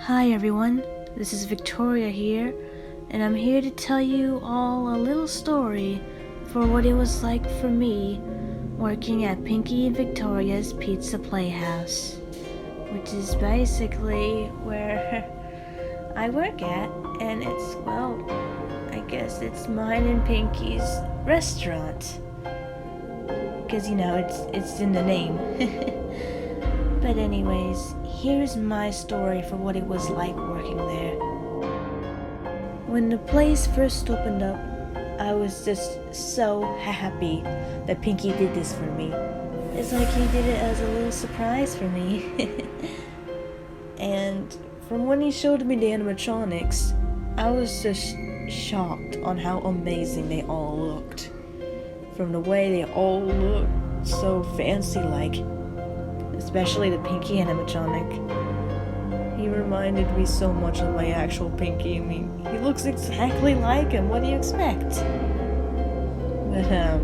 Hi everyone, this is Victoria here, and I'm here to tell you all a little story for what it was like for me working at Pinky and Victoria's Pizza Playhouse, which is basically where I work at, and it's, well, I guess it's mine and Pinky's restaurant, because it's in the name. But anyways, here's my story for what it was like working there. When the place first opened up, I was just so happy that Pinky did this for me. It's like he did it as a little surprise for me. And from when he showed me the animatronics, I was just shocked on how amazing they all looked. From the way they all looked so fancy-like. Especially the Pinky animatronic. He reminded me so much of my actual Pinky. I mean, he looks exactly like him. What do you expect? But,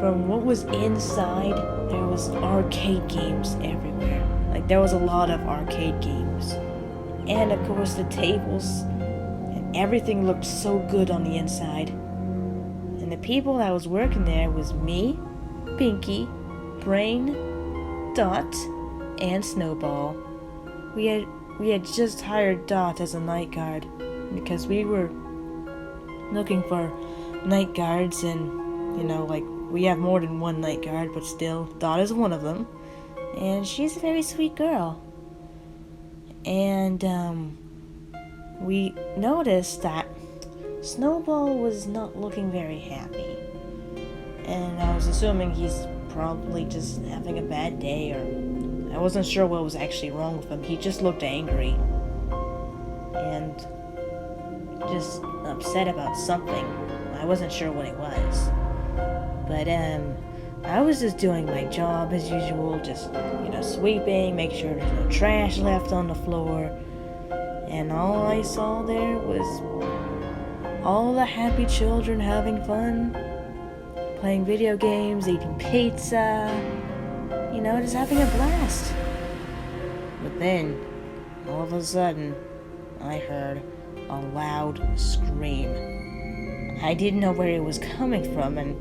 from what was inside, there was arcade games everywhere. Like, there was a lot of arcade games. And, of course, the tables. And everything looked so good on the inside. And the people that was working there was me, Pinky, Brain, Dot, and Snowball. We had just hired Dot as a night guard because we were looking for night guards, and we have more than one night guard, but still Dot is one of them, and she's a very sweet girl. And we noticed that Snowball was not looking very happy, and I was assuming he's probably just having a bad day, or I wasn't sure what was actually wrong with him. He just looked angry and just upset about something. I wasn't sure what it was, but I was just doing my job as usual, just sweeping, make sure there's no trash left on the floor, and all I saw there was all the happy children having fun, playing video games, eating pizza, just having a blast. But then, all of a sudden, I heard a loud scream. I didn't know where it was coming from, and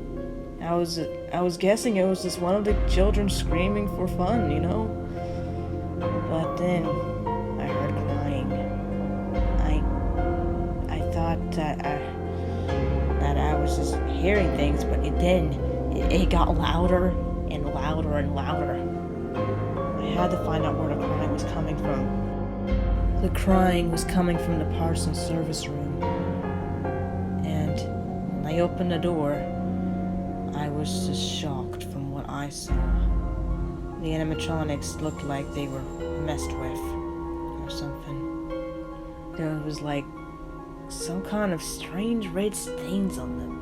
I was guessing it was just one of the children screaming for fun, But then, I heard crying. I thought that I was just hearing things, but it got louder and louder and louder. I had to find out where the crying was coming from. The crying was coming from the Parsons service room. And when I opened the door, I was just shocked from what I saw. The animatronics looked like they were messed with or something. There was like some kind of strange red stains on them.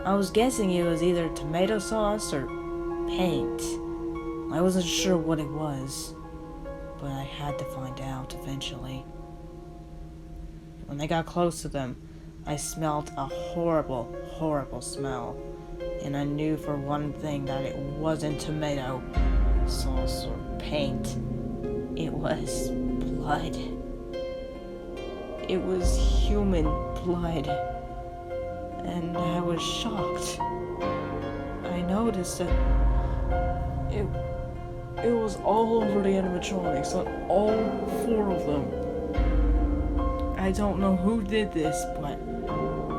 I was guessing it was either tomato sauce or paint. I wasn't sure what it was, but I had to find out eventually. When I got close to them, I smelled a horrible, horrible smell, and I knew for one thing that it wasn't tomato sauce or paint. It was blood. It was human blood, and I was shocked. I noticed that it was all over the animatronics, on all 4 of them. I don't know who did this, but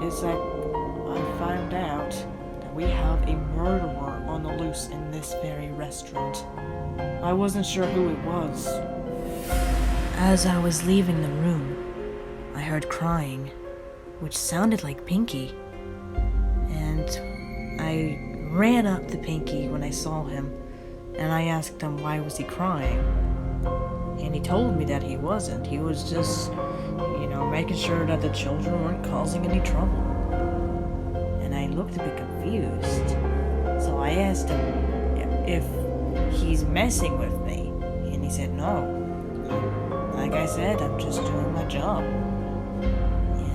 it's like I found out that we have a murderer on the loose in this very restaurant. I wasn't sure who it was. As I was leaving the room, I heard crying, which sounded like Pinky, and I ran up to Pinky when I saw him, and I asked him why was he crying, and he told me that he wasn't. He was just, making sure that the children weren't causing any trouble. And I looked a bit confused, so I asked him if he's messing with me, and he said no. Like I said, I'm just doing my job.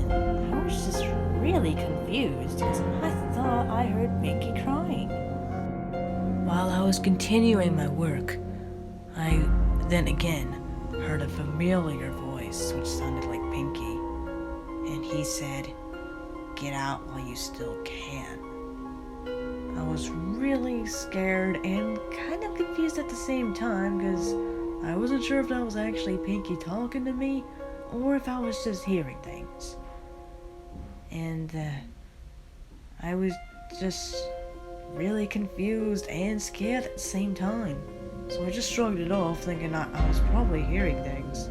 I was just really confused because I thought I heard Pinky crying. While I was continuing my work, I then again heard a familiar voice which sounded like Pinky, and he said, "Get out while you still can." I was really scared and kind of confused at the same time because I wasn't sure if that was actually Pinky talking to me or if I was just hearing things. And I was just really confused and scared at the same time. So I just shrugged it off, thinking I was probably hearing things.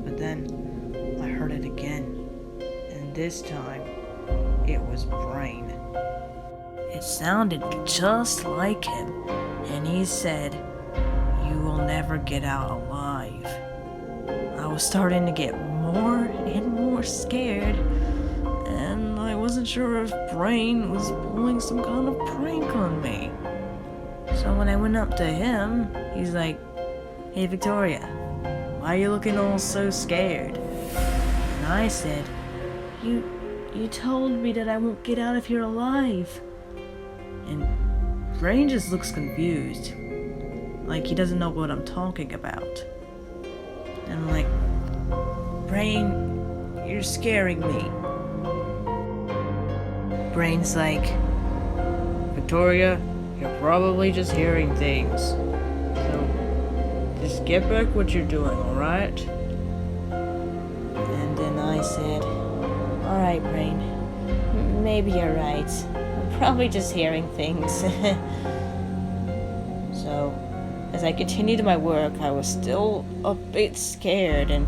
But then I heard it again, and this time it was Brain. It sounded just like him, and he said, "You will never get out alive." I was starting to get more and more scared, and I wasn't sure if Brain was pulling some kind of prank on me. So when I went up to him, he's like, "Hey Victoria, why are you looking all so scared?" And I said, You told me that I won't get out of here alive." And Brain just looks confused, like he doesn't know what I'm talking about. And I'm like, "Brain, you're scaring me." Brain's like, "Victoria, you're probably just hearing things. So just get back what you're doing, alright?" And then I said, "Alright, Brain, maybe you're right. I'm probably just hearing things." So, as I continued my work, I was still a bit scared, and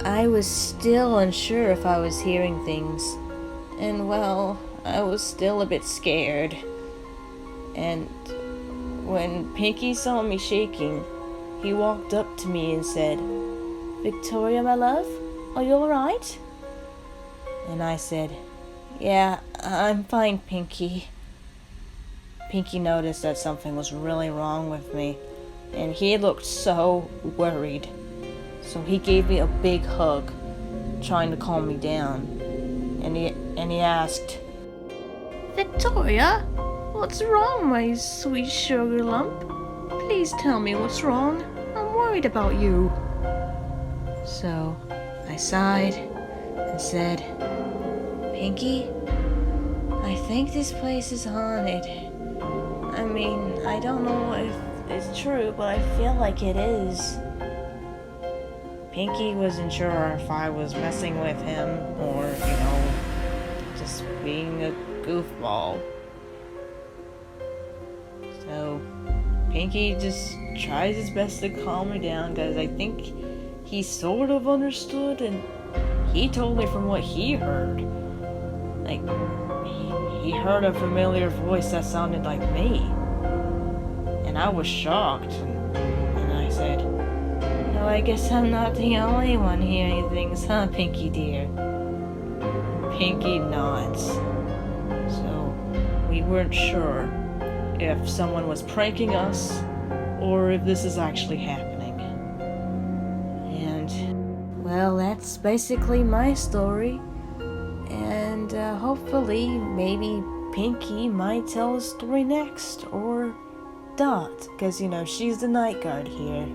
I was still unsure if I was hearing things. And well, I was still a bit scared. And when Pinky saw me shaking, he walked up to me and said, "Victoria, my love, are you alright?" And I said, "Yeah, I'm fine, Pinky." Pinky noticed that something was really wrong with me, and he looked so worried. So he gave me a big hug, trying to calm me down. And he asked, "Victoria, what's wrong, my sweet sugar lump? Please tell me what's wrong. I'm worried about you." So I sighed and said, "Pinky, I think this place is haunted. I mean, I don't know if it's true, but I feel like it is." Pinky wasn't sure if I was messing with him or, just being a goofball. So Pinky just tries his best to calm me down because I think he sort of understood, and he told me from what he heard. Like, he heard a familiar voice that sounded like me. And I was shocked, and I said, "No, I guess I'm not the only one hearing things, huh, Pinky dear?" Pinky nods. So we weren't sure if someone was pranking us or if this is actually happening. And, well, that's basically my story. And hopefully, maybe Pinky might tell a story next, or Dot, because, she's the night guard here.